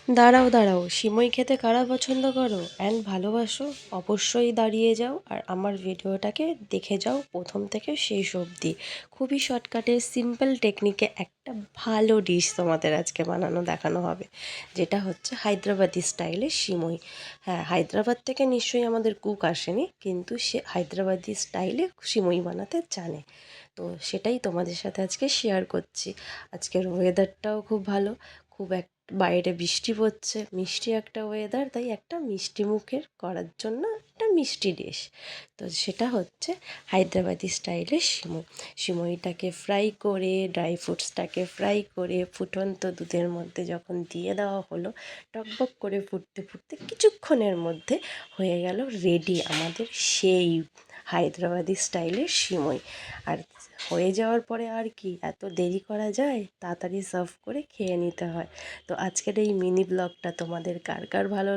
দাঁড়াও দাঁড়াও, সিমই খেতে কারা পছন্দ করো অ্যান্ড ভালোবাসো? অবশ্যই দাঁড়িয়ে যাও আর আমার ভিডিওটাকে দেখে যাও প্রথম থেকে শেষ অবধি। খুবই শর্টকাটে সিম্পল টেকনিকে একটা ভালো ডিশ তোমাদের আজকে বানানো দেখানো হবে, যেটা হচ্ছে হায়দ্রাবাদি স্টাইলের সিমই। হ্যাঁ, হায়দ্রাবাদ থেকে নিশ্চয়ই আমাদের কুক আসেনি, কিন্তু সে হায়দ্রাবাদি স্টাইলে সিমই বানাতে জানে। তো সেটাই তোমাদের সাথে আজকে শেয়ার করছি। আজকের ওয়েদারটাও খুব ভালো, খুব বাইরে বৃষ্টি পড়ছে, মিষ্টি একটা ওয়েদার, তাই একটা মিষ্টি মুখের করার জন্য একটা মিষ্টি ডিশ। তো সেটা হচ্ছে হায়দ্রাবাদি স্টাইলের সিমই। সিমইটাকে ফ্রাই করে, ড্রাই ফ্রুটসটাকে ফ্রাই করে ফুটন্ত দুধের মধ্যে যখন দিয়ে দেওয়া হলো, টকবক করে ফুটতে ফুটতে কিছুক্ষণের মধ্যে হয়ে গেল রেডি আমাদের সেই হায়দ্রাবাদি স্টাইলের সিমই। আর হয়ে যাওয়ার পরে আর কি এত দেরি করা যায়, তাড়াতাড়ি সার্ভ করে খেয়ে নিতে হয়। তো আজকের এই মিনি ব্লগটা তোমাদের কার কার ভালো